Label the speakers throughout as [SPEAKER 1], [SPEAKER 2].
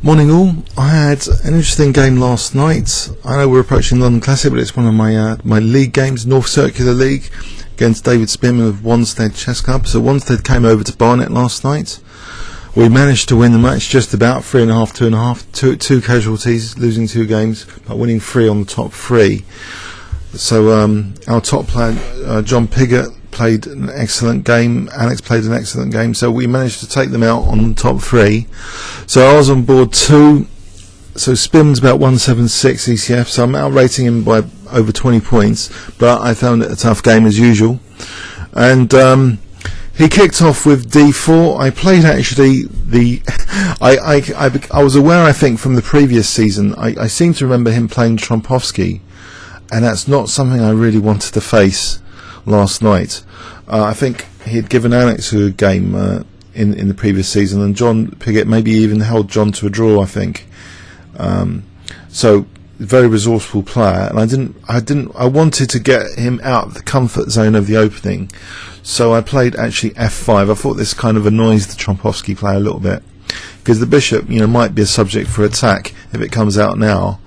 [SPEAKER 1] Morning all. I had an interesting game last night. I know we're approaching London Classic, but it's one of my league games, North Circular League, against David Spearman of Wanstead Chess Club. So Wanstead came over to Barnet last night. We managed to win the match just about 3.5, 2.5, two casualties, losing 2 games, but winning 3 on the top 3. So our top player, John Piggott, played an excellent game. Alex played an excellent game. So we managed to take them out on the top 3. So I was on board 2. So Spearman's about 176 ECF. So I'm outrating him by over 20 points. But I found it a tough game as usual. And he kicked off with D4. I played actually the... I was aware, I think, from the previous season. I seem to remember him playing Trompovsky. And that's not something I really wanted to face last night. I think he had given Alex a good game in the previous season, and John Piggott maybe even held John to a draw, I think. So very resourceful player, and I wanted to get him out of the comfort zone of the opening, so I played actually F5. I thought this kind of annoys the Trompovsky player a little bit, because the bishop, might be a subject for attack if it comes out now.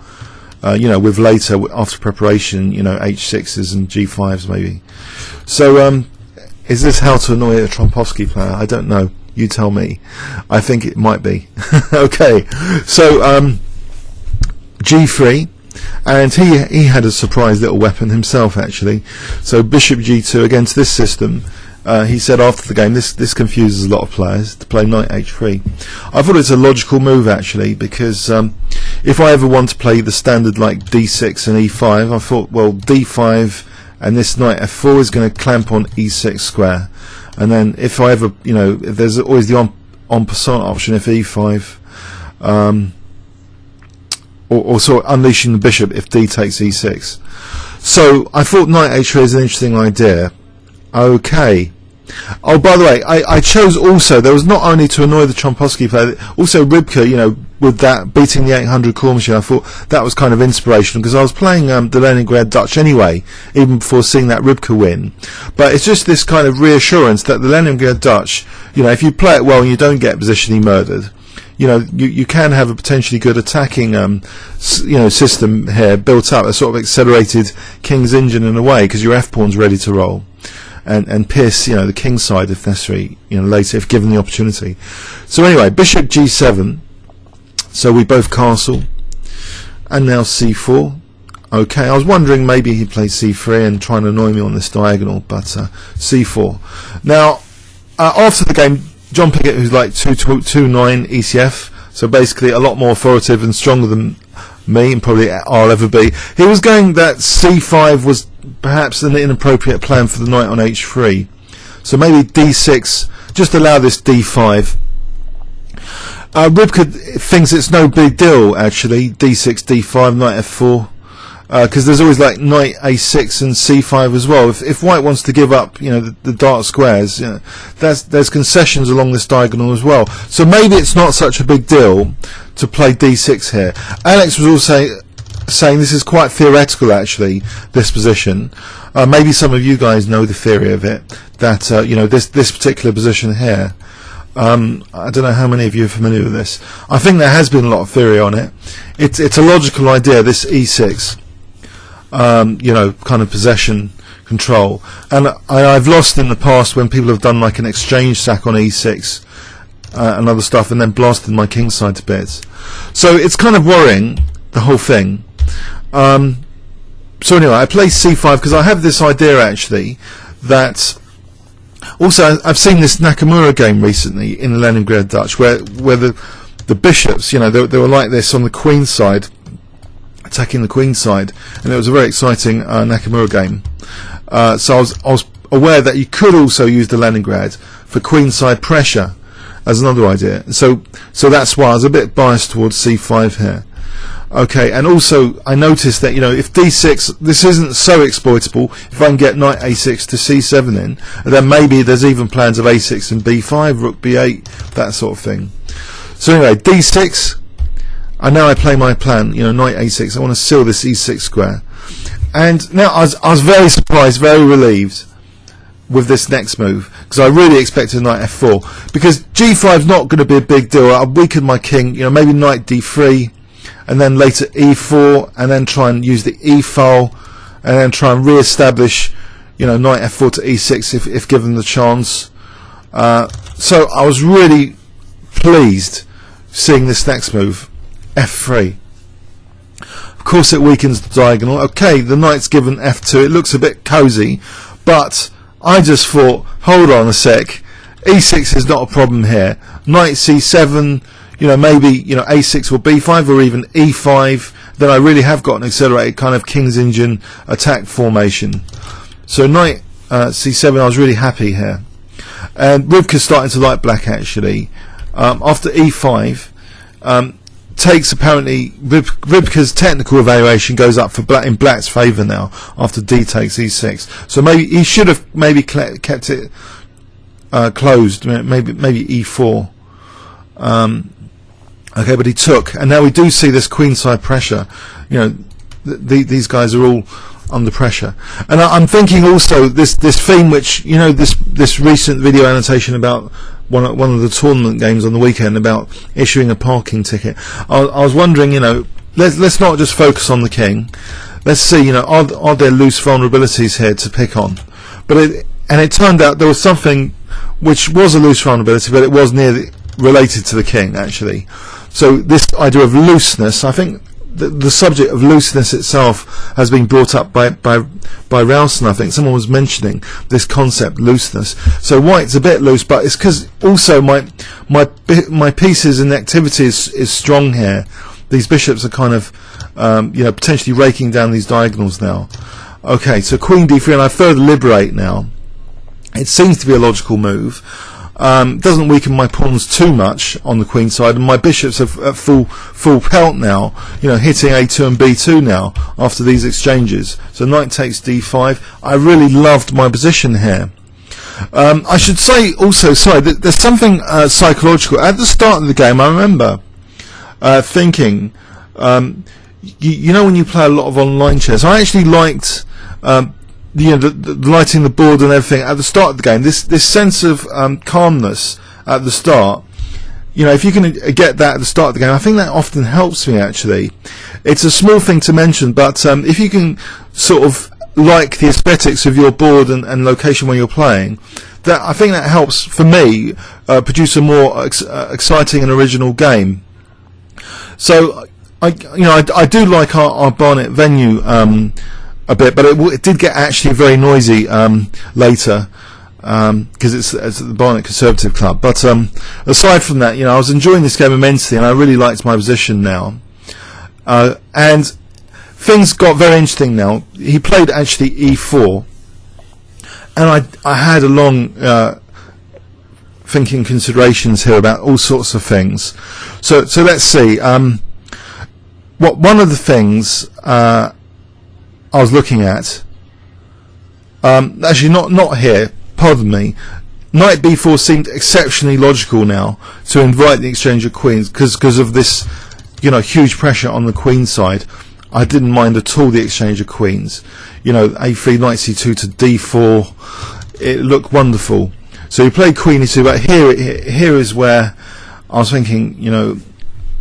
[SPEAKER 1] With later, after preparation, H6s and G5s maybe. So, is this how to annoy a Trompovsky player? I don't know. You tell me. I think it might be. Okay. So, G3. And he had a surprise little weapon himself, actually. So, Bishop G2 against this system. He said after the game, this confuses a lot of players, to play Knight H3. I thought it's a logical move, actually, because if I ever want to play the standard like D6 and E5, I thought, well, D5 and this Knight F4 is going to clamp on E6 square. And then if I ever, if there's always the en passant option if E5, or sort of unleashing the bishop if D takes E6. So I thought Knight H3 is an interesting idea. Okay. Oh, by the way, I chose also, there was not only to annoy the Trompovsky player, also Rybka, with that beating the 800 core machine. I thought that was kind of inspirational, because I was playing the Leningrad Dutch anyway, even before seeing that Rybka win. But it's just this kind of reassurance that the Leningrad Dutch, if you play it well and you don't get positionally murdered, you can have a potentially good attacking system here built up, a sort of accelerated king's engine in a way, because your f-pawn's ready to roll. And pierce, the king's side if necessary, later if given the opportunity. So anyway, Bishop G7. So we both castle, and now C4. Okay, I was wondering maybe he played C3 and trying to annoy me on this diagonal, but C4. Now, after the game, John Piggott, who's like 229 ECF, so basically a lot more authoritative and stronger than me, and probably I'll ever be. He was going that C5 was perhaps an inappropriate plan for the knight on H3. So maybe D6, just allow this D5. Rybka thinks it's no big deal, actually, D6, D5, knight F4, because there's always like knight A6 and C5 as well. If white wants to give up, the dark squares, there's concessions along this diagonal as well. So maybe it's not such a big deal to play D6 here. Alex was also saying this is quite theoretical, actually, this position. Maybe some of you guys know the theory of it, that this particular position here. I don't know how many of you are familiar with this. I think there has been a lot of theory on it. It's a logical idea, this E6, kind of possession control. And I've lost in the past when people have done like an exchange sack on E6 and other stuff, and then blasted my king side to bits. So it's kind of worrying, the whole thing. So anyway, I play C5 because I have this idea, actually, that... Also, I've seen this Nakamura game recently in the Leningrad Dutch, where the bishops, they were like this on the queen side, attacking the queen side, and it was a very exciting Nakamura game. So I was aware that you could also use the Leningrad for queen side pressure as another idea. So that's why I was a bit biased towards C5 here. Okay, and also I noticed that if D6, this isn't so exploitable. If I can get knight A6 to C7 in, and then maybe there's even plans of A6 and B5, rook B8, that sort of thing. So anyway, D6, and now I play my plan. Knight A6. I want to seal this E6 square, and now I was very surprised, very relieved with this next move, because I really expected knight f4, because g5 is not going to be a big deal. I'll weaken my king, you know, maybe knight d3, and then later e4, and then try and use the e file, and then try and re-establish, you know, knight f4 to e6 if given the chance. So I was really pleased seeing this next move, f3. Of course it weakens the diagonal. Okay, the knight's given f2, it looks a bit cozy, but I just thought, hold on a sec, e6 is not a problem here. Knight c7, you know, maybe, you know, a6 or b5 or even e5, then I really have got an accelerated kind of King's Indian attack formation. So knight c7, I was really happy here. And Rybka's starting to like black actually. After e5, takes apparently Rybka's technical evaluation goes up for in black's favour now after d takes e6. So maybe he should have maybe kept it closed, maybe e4. Okay, but he took, and now we do see this queenside pressure. You know, these guys are all under pressure, and I'm thinking also this theme, which, you know, this recent video annotation about one of the tournament games on the weekend about issuing a parking ticket. I was wondering, you know, let's not just focus on the king. Let's see, you know, are there loose vulnerabilities here to pick on? But it turned out there was something which was a loose vulnerability, but it was nearly related to the king actually. So this idea of looseness, I think the subject of looseness itself has been brought up by Ralston. I think someone was mentioning this concept, looseness. So white's a bit loose, but it's because also my pieces and activity is strong here. These bishops are kind of you know, potentially raking down these diagonals now. Okay, so queen d3, and I further liberate now. It seems to be a logical move. Doesn't weaken my pawns too much on the queen side, and my bishops are at full pelt now, you know, hitting a2 and b2 now after these exchanges. So knight takes d5. I really loved my position here. I should say also, sorry, there's something psychological at the start of the game. I remember thinking, you know, when you play a lot of online chess, I actually liked you know, the lighting the board and everything at the start of the game. This sense of calmness at the start, you know, if you can get that at the start of the game, I think that often helps me actually. It's a small thing to mention, but if you can sort of like the aesthetics of your board and location when you're playing, that I think that helps for me produce a more exciting and original game. So I do like our Barnet venue a bit, but it did get actually very noisy later because it's the Barnet Conservative Club. But aside from that, you know, I was enjoying this game immensely, and I really liked my position now. And things got very interesting now. He played actually e4, and I had a long thinking considerations here about all sorts of things. So let's see. One of the things I was looking at, actually not here, pardon me, knight b4 seemed exceptionally logical now to invite the exchange of queens because of this, you know, huge pressure on the queen side. I didn't mind at all the exchange of queens. You know, a3, knight c2 to d4, it looked wonderful. So he played queen e2, but here is where I was thinking, you know,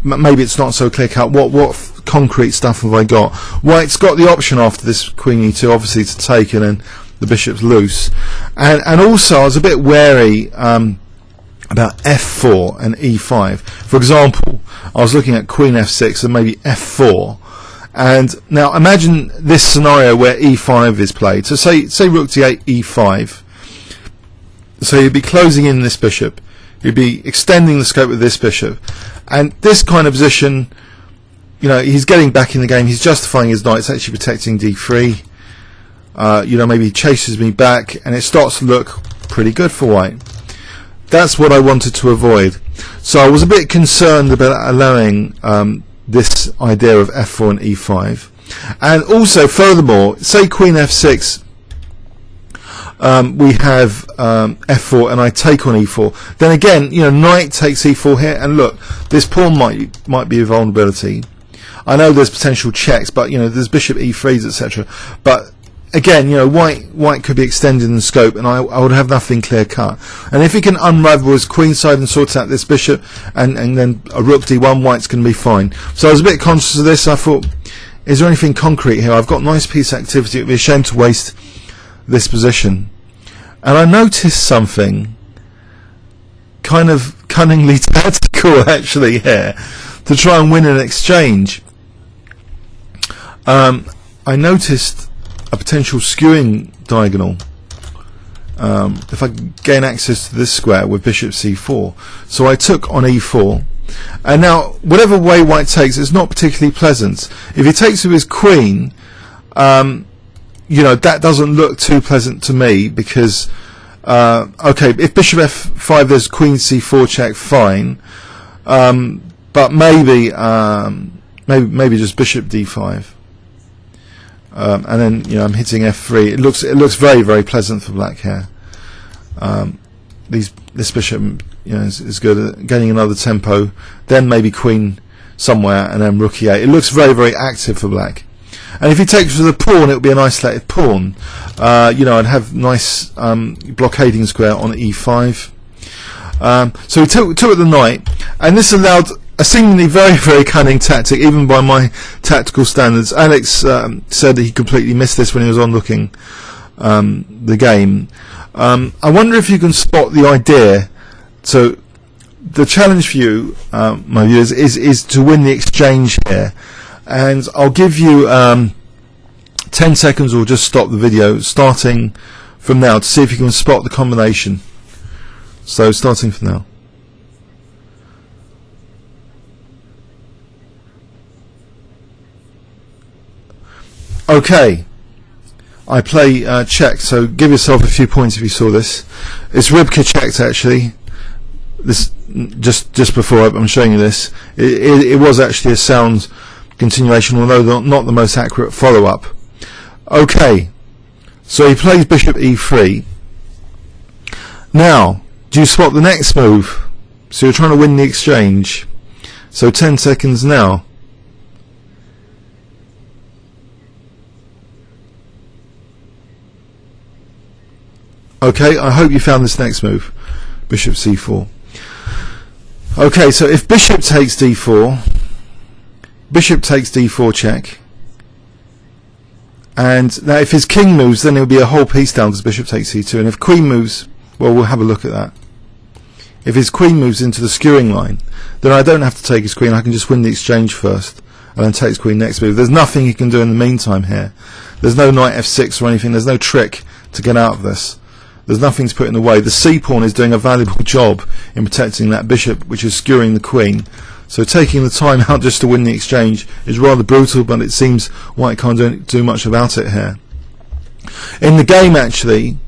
[SPEAKER 1] maybe it's not so clear cut. What concrete stuff have I got? White's got the option after this queen e2, obviously, to take, and then the bishop's loose. And also I was a bit wary about f4 and e5. For example, I was looking at queen f6 and maybe f4. And now imagine this scenario where e5 is played. So say rook d8, e5. So you'd be closing in this bishop. You'd be extending the scope of this bishop. And this kind of position, you know, he's getting back in the game. He's justifying his knight. It's actually protecting d3. You know, maybe he chases me back, and it starts to look pretty good for white. That's what I wanted to avoid. So I was a bit concerned about allowing this idea of f4 and e5. And also, furthermore, say queen f6, we have f4 and I take on e4. Then again, you know, knight takes e4 here, and look, this pawn might be a vulnerability. I know there's potential checks, but you know, there's bishop e3s, etc. But again, you know, white could be extended in scope, and I would have nothing clear cut. And if he can unravel his queenside and sort out this bishop, and then a rook d1, white's going to be fine. So I was a bit conscious of this. I thought, is there anything concrete here? I've got nice piece of activity. It would be a shame to waste this position. And I noticed something kind of cunningly tactical actually here to try and win an exchange. I noticed a potential skewing diagonal if I gain access to this square with bishop c4. So I took on e4, and now whatever way white takes, it's not particularly pleasant. If he takes with his queen, you know, that doesn't look too pleasant to me, because okay, if bishop f5 there's queen c4 check, fine, but maybe just bishop d5. And then, you know, I'm hitting f3. It looks very, very pleasant for black here. This bishop, you know, is good at gaining another tempo. Then maybe queen somewhere, and then rook e8. It looks very, very active for black. And if he takes with a pawn, it would be an isolated pawn. You know, I'd have nice blockading square on e5. So he took with the knight, and this allowed a seemingly very, very cunning tactic, even by my tactical standards. Alex said that he completely missed this when he was on looking the game. I wonder if you can spot the idea. So the challenge for you, my viewers, is to win the exchange here. And I'll give you 10 seconds, or just stop the video, starting from now, to see if you can spot the combination. So starting from now. Okay, I play check, so give yourself a few points if you saw this. It's Rybka checked, actually. This just before I'm showing you this. It was actually a sound continuation, although not the most accurate follow-up. Okay, so he plays bishop e3. Now, do you spot the next move? So you're trying to win the exchange. So 10 seconds now. Okay, I hope you found this next move, bishop c4. Okay, so if bishop takes d4, bishop takes d4 check, and now if his king moves, then it will be a whole piece down to bishop takes c2, and if queen moves, well, we'll have a look at that. If his queen moves into the skewing line, then I don't have to take his queen, I can just win the exchange first, and then take his queen next move. There's nothing he can do in the meantime here. There's no knight f6 or anything, there's no trick to get out of this. There's nothing to put in the way. The c-pawn is doing a valuable job in protecting that bishop, which is skewering the queen. So taking the time out just to win the exchange is rather brutal, but it seems white can't do much about it here. In the game, actually,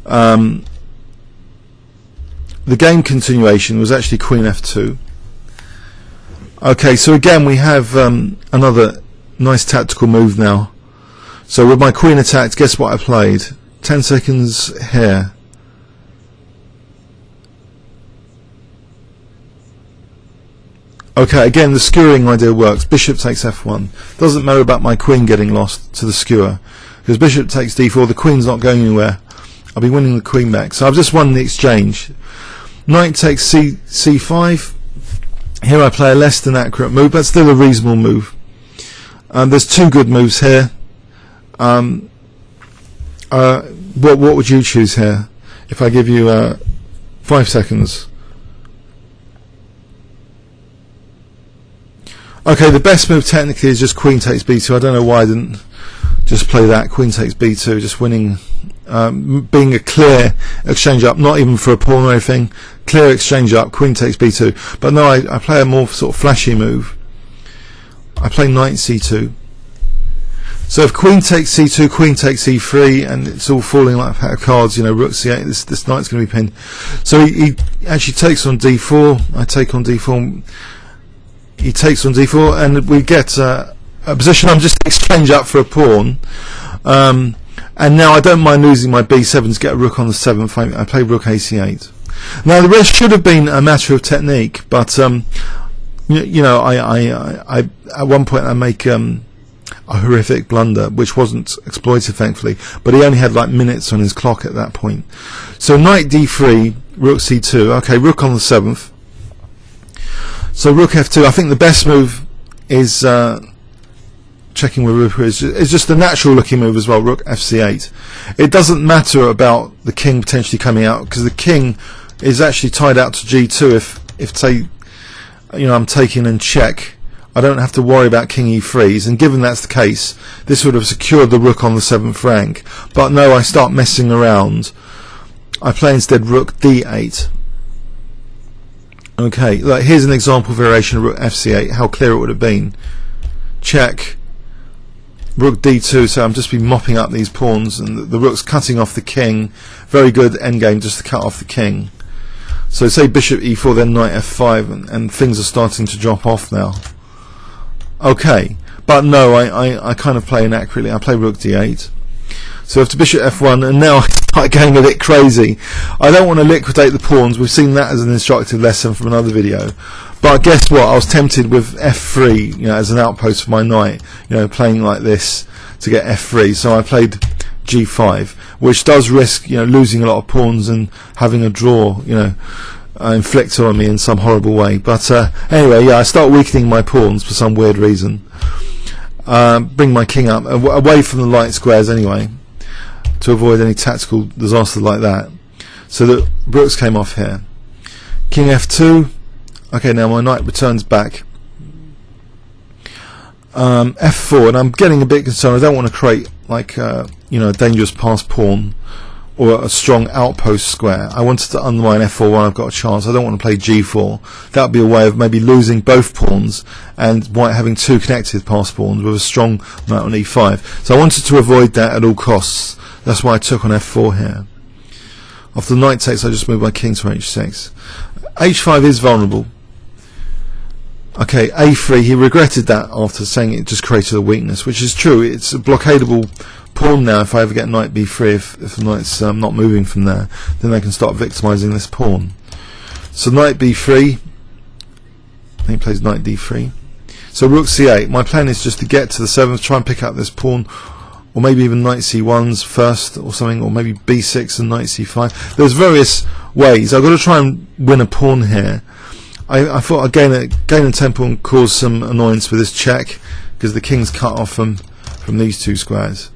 [SPEAKER 1] the game continuation was actually queen f2. Okay, so again we have another nice tactical move now. So with my queen attacked, guess what I played? 10 seconds here. Okay, again the skewering idea works. Bishop takes f1. Doesn't matter about my queen getting lost to the skewer, because bishop takes d4, the queen's not going anywhere. I'll be winning the queen back. So I've just won the exchange. Knight takes c5. Here I play a less than accurate move, but still a reasonable move. There's two good moves here. What would you choose here? If I give you 5 seconds. Okay, the best move technically is just queen takes b2. I don't know why I didn't just play that. Queen takes b2, just winning, being a clear exchange up, not even for a pawn or anything. Clear exchange up, queen takes b2. But no, I play a more sort of flashy move. I play knight c2. So if queen takes c2, queen takes e3, and it's all falling like a pack of cards, you know, rook c8, this knight's going to be pinned. So he actually takes on d4, I take on d4, he takes on d4, and we get a position I'm just exchange up for a pawn. And now I don't mind losing my b7 to get a rook on the 7th. I play rook ac8. Now the rest should have been a matter of technique, but you know, I at one point I make a horrific blunder, which wasn't exploited thankfully, but he only had like minutes on his clock at that point. So knight d3, rook c2, okay, rook on the 7th. So rook f2, I think the best move is checking where rook is. It's just a natural looking move as well, rook fc8. It doesn't matter about the king potentially coming out, because the king is actually tied out to g2 if say, you know, I'm taking and check. I don't have to worry about king e3s, and given that's the case, this would have secured the rook on the 7th rank. But no, I start messing around. I play instead rook d8. Okay, like here's an example variation of rook fc8, how clear it would have been. Check, rook d2, so I'm just been mopping up these pawns, and the rook's cutting off the king. Very good endgame just to cut off the king. So say bishop e4, then knight f5, and things are starting to drop off now. Okay, but no, I kind of play inaccurately. I play rook d8. So after bishop f1, and now I start getting a bit crazy. I don't want to liquidate the pawns. We've seen that as an instructive lesson from another video. But guess what? I was tempted with f3, you know, as an outpost for my knight, you know, playing like this to get f3. So I played g5, which does risk, you know, losing a lot of pawns and having a draw, you know, inflicted on me in some horrible way. But anyway, yeah, I start weakening my pawns for some weird reason. Bring my king up away from the light squares anyway, to avoid any tactical disaster like that. So the rooks came off here. King f2. Okay, now my knight returns back. f4, and I'm getting a bit concerned. I don't want to create like you know, a dangerous passed pawn or a strong outpost square. I wanted to undermine f4 when I've got a chance. I don't want to play g4. That would be a way of maybe losing both pawns and white having two connected passed pawns with a strong knight on e5. So I wanted to avoid that at all costs. That's why I took on f4 here. After the knight takes, I just move my king to h6. h5 is vulnerable. Okay, a3, he regretted that after saying it just created a weakness, which is true. It's a blockadable pawn now. If I ever get knight b3, if the knight's not moving from there, then I can start victimizing this pawn. So knight b3, he plays knight d3. So rook c8, my plan is just to get to the 7th, try and pick up this pawn, or maybe even knight c1's first or something, or maybe b6 and knight c5. There's various ways. I've got to try and win a pawn here. I thought I'd gain a tempo and cause some annoyance with this check, because the king's cut off from these two squares.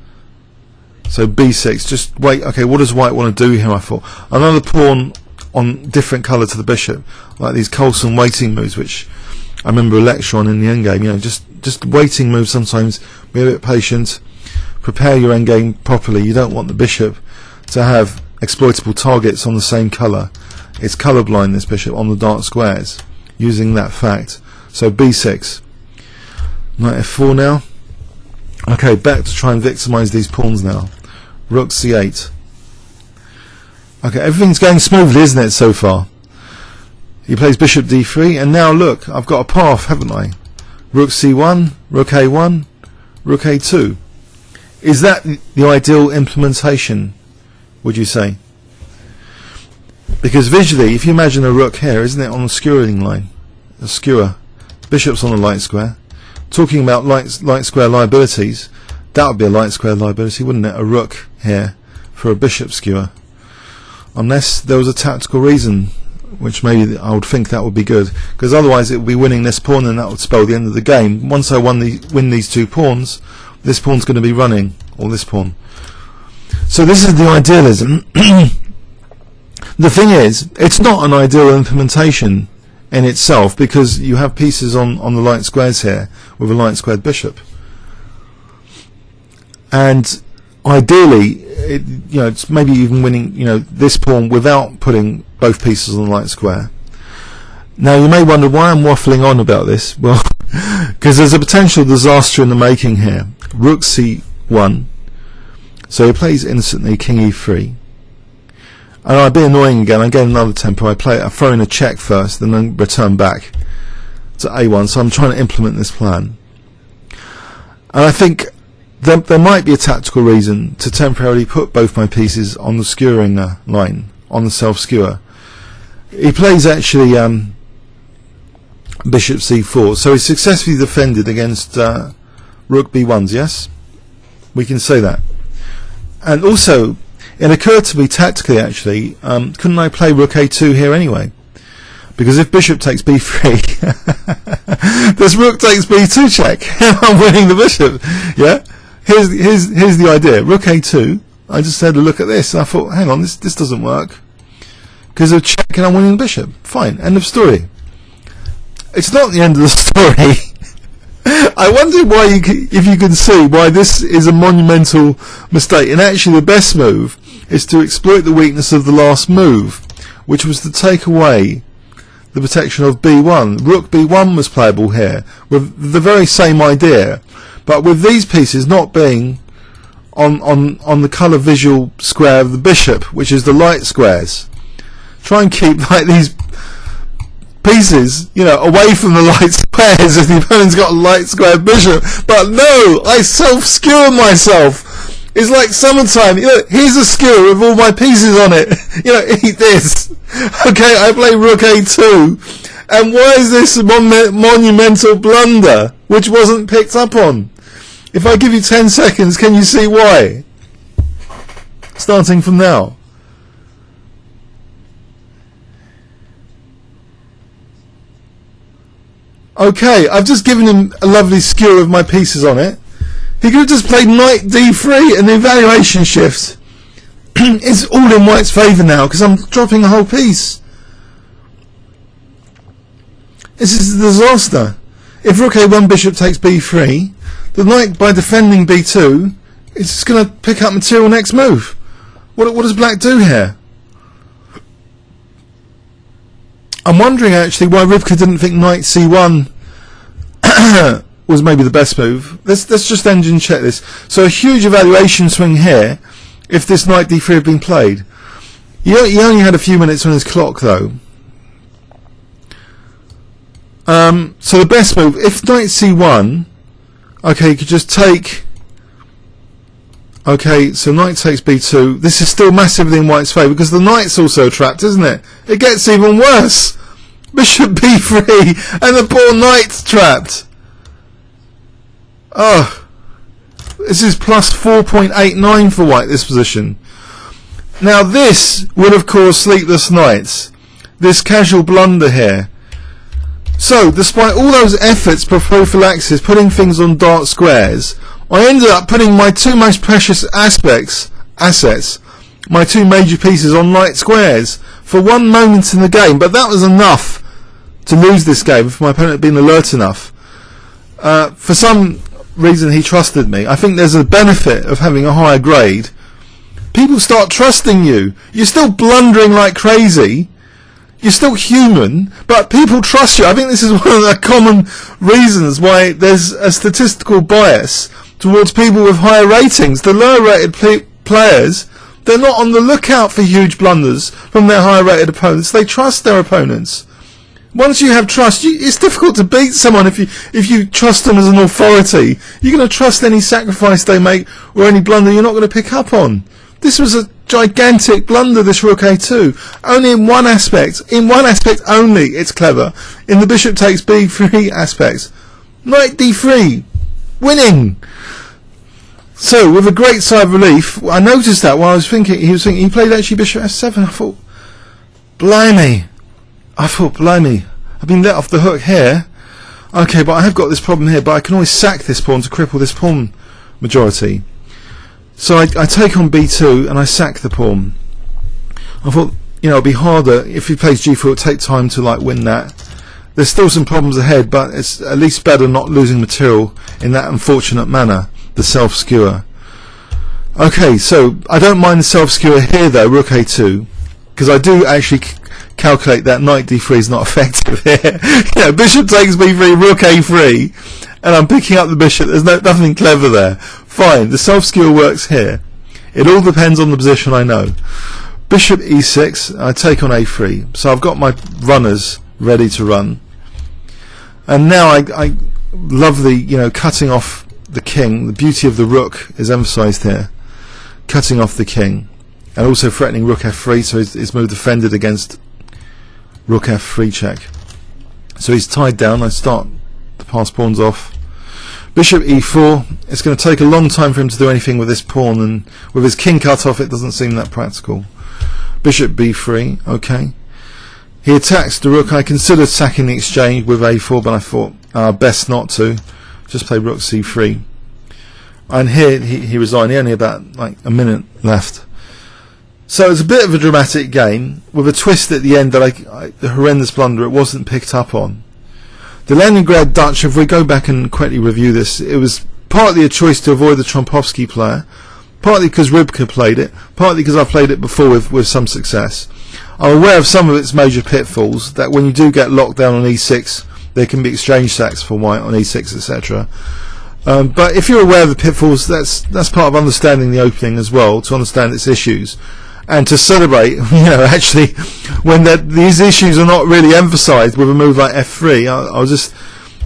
[SPEAKER 1] So b6, just wait. Okay, what does white want to do here? I thought another pawn on different colour to the bishop, like these Coulson waiting moves, which I remember a lecture on in the endgame. You know, just waiting moves. Sometimes be a bit patient, prepare your endgame properly. You don't want the bishop to have exploitable targets on the same colour. It's colourblind, this bishop, on the dark squares, using that fact. So b6, knight f4 now. Okay, back to try and victimise these pawns now. Rook c8. Okay, everything's going smoothly, isn't it, so far? He plays bishop d3, and now look, I've got a path, haven't I? Rook c1, rook a1, rook a2. Is that the ideal implementation, would you say? Because visually, if you imagine a rook here, isn't it on the skewering line? A skewer. Bishop's on a light square. Talking about light square liabilities, that would be a light square liability, wouldn't it? A rook here for a bishop skewer. Unless there was a tactical reason, which maybe I would think that would be good, because otherwise it would be winning this pawn, and that would spell the end of the game. Once I win these two pawns, this pawn's going to be running, or this pawn. So this is the idealism. The thing is, it's not an ideal implementation in itself, because you have pieces on the light squares here with a light squared bishop, and ideally, it's maybe even winning, this pawn without putting both pieces on the light square. Now you may wonder why I'm waffling on about this. Well, because there's a potential disaster in the making here. Rook c1, so he plays instantly king e3. And I'd be annoying again. I get another tempo. I throw in a check first, and then return back to a1. So I'm trying to implement this plan. And I think there might be a tactical reason to temporarily put both my pieces on the skewering line, on the self-skewer. He plays actually bishop c4. So he's successfully defended against rook b1s, yes? We can say that. And also, it occurred to me tactically, actually, couldn't I play rook a2 here anyway? Because if bishop takes b3, this rook takes b2 check. I'm winning the bishop. Yeah? Here's the idea. Rook a2, I just had a look at this, and I thought, hang on, this doesn't work. Because of check and I'm winning the bishop. Fine, end of story. It's not the end of the story. I wonder why if you can see why this is a monumental mistake. And actually the best move is to exploit the weakness of the last move, which was to take away the protection of b1. Rook b1 was playable here with the very same idea, but with these pieces not being on the colour visual square of the bishop, which is the light squares. Try and keep like these pieces, you know, away from the light squares if the opponent's got a light square bishop. But no, I self-skewer myself. It's like summertime. You know, here's a skewer with all my pieces on it. You know, eat this. Okay, I play rook a2. And why is this a monumental blunder which wasn't picked up on? If I give you 10 seconds, can you see why? Starting from now. Okay, I've just given him a lovely skewer of my pieces on it. He could have just played knight d3 and the evaluation shift. It's all in white's favour now because I'm dropping the whole piece. This is a disaster. If rook a1 bishop takes b3, the knight, by defending b2, is just going to pick up material next move. What does black do here? I'm wondering actually why Rivka didn't think knight c1 was maybe the best move. Let's just engine check this. So a huge evaluation swing here if this knight d3 had been played. He only had a few minutes on his clock though. So the best move, if knight c1, okay, you could just take, okay, so knight takes b2. This is still massively in white's favour because the knight's also trapped, isn't it? It gets even worse. Bishop b3 and the poor knight's trapped. Oh, this is plus 4.89 for white, this position. Now this would have caused sleepless nights, this casual blunder here. So despite all those efforts for prophylaxis, putting things on dark squares, I ended up putting my two most precious assets, my two major pieces, on light squares for one moment in the game. But that was enough to lose this game if my opponent had been alert enough. For some reason he trusted me. I think there's a benefit of having a higher grade. People start trusting you. You're still blundering like crazy. You're still human, but people trust you. I think this is one of the common reasons why there's a statistical bias towards people with higher ratings. The lower rated players, they're not on the lookout for huge blunders from their higher rated opponents. They trust their opponents. Once you have trust, it's difficult to beat someone if you trust them as an authority. You're going to trust any sacrifice they make or any blunder you're not going to pick up on. This was a gigantic blunder, this rook a2. Only in one aspect only, it's clever. In the bishop takes b3 aspect. Knight d3. Winning. So, with a great sigh of relief, I noticed that while I was thinking, he played actually bishop f7. I thought, blimey. I've been let off the hook here. Okay, but I have got this problem here, but I can always sack this pawn to cripple this pawn majority. So I take on b2 and I sack the pawn. I thought, you know, it'd be harder if he plays g4. It'll take time to like win that. There's still some problems ahead, but it's at least better not losing material in that unfortunate manner, the self-skewer. Okay, so I don't mind the self-skewer here though, rook a2, because I do actually calculate that knight d3 is not effective here. You know, bishop takes b3, rook a3, and I'm picking up the bishop. There's nothing clever there. Fine, the self-skewer works here. It all depends on the position, I know. Bishop e6, I take on a3. So I've got my runners ready to run. And now I love the, you know, cutting off the king. The beauty of the rook is emphasized here. Cutting off the king. And also threatening rook f3, so his move defended against rook f3 check. So he's tied down. I start the pass pawns off. Bishop e4. It's going to take a long time for him to do anything with this pawn, and with his king cut off it doesn't seem that practical. Bishop b3. Okay. He attacks the rook. I considered sacking the exchange with a4, but I thought best not to. Just play rook c3. And here he resigned. He only had about like a minute left. So it's a bit of a dramatic game with a twist at the end that the horrendous blunder, it wasn't picked up on. The Leningrad Dutch, if we go back and quickly review this, it was partly a choice to avoid the Trompovsky player, partly because Rybka played it, partly because I've played it before with some success. I'm aware of some of its major pitfalls, that when you do get locked down on e6, there can be exchange sacks for white on e6, etc. But if you're aware of the pitfalls, that's part of understanding the opening as well, to understand its issues. And to celebrate, actually, when these issues are not really emphasised with a move like f3, I was just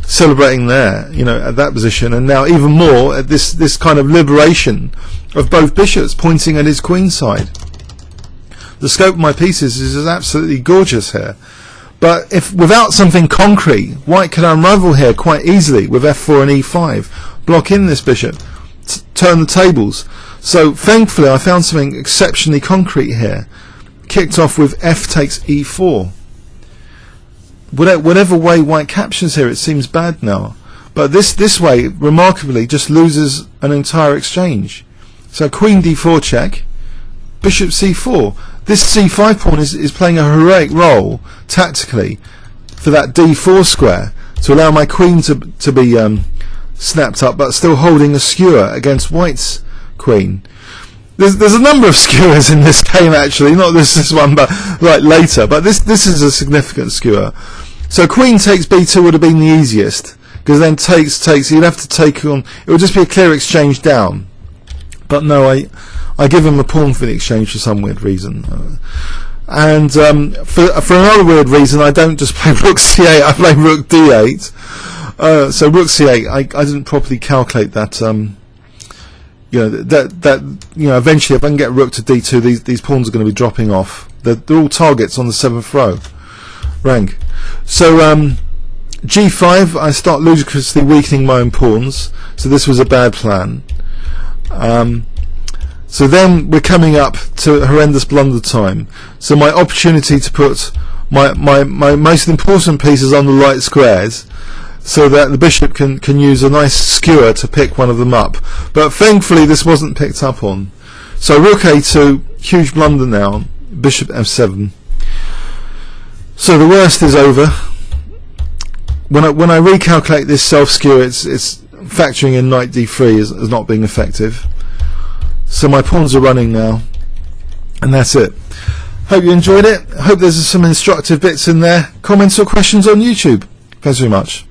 [SPEAKER 1] celebrating there, at that position, and now even more at this kind of liberation of both bishops pointing at his queen side. The scope of my pieces is absolutely gorgeous here, but if without something concrete, white can unravel here quite easily with f4 and e5, block in this bishop, turn the tables. So thankfully I found something exceptionally concrete here. Kicked off with f takes e4. Whatever way white captures here, it seems bad now. But this way, remarkably, just loses an entire exchange. So queen d4 check, bishop c4. This c5 pawn is playing a heroic role, tactically, for that d4 square, to allow my queen to be snapped up, but still holding a skewer against white's queen. There's a number of skewers in this game, actually, not this one, but like later. But this is a significant skewer. So queen takes b2 would have been the easiest, because then takes you'd have to take on. It would just be a clear exchange down. But no, I give him a pawn for the exchange for some weird reason. And for another weird reason, I don't just play rook c8. I play rook d8. So rook c8. I didn't properly calculate that. Eventually if I can get rook to d2, these pawns are going to be dropping off. They're all targets on the 7th row rank. So g5, I start ludicrously weakening my own pawns, so this was a bad plan. So then we're coming up to horrendous blunder time. So my opportunity to put my most important pieces on the light squares, so that the bishop can use a nice skewer to pick one of them up. But thankfully this wasn't picked up on. So rook a2, huge blunder now, bishop f7. So the worst is over. When I recalculate this self-skewer, it's factoring in knight d3 as not being effective. So my pawns are running now, and that's it. Hope you enjoyed it. Hope there's some instructive bits in there. Comments or questions on YouTube. Thanks very much.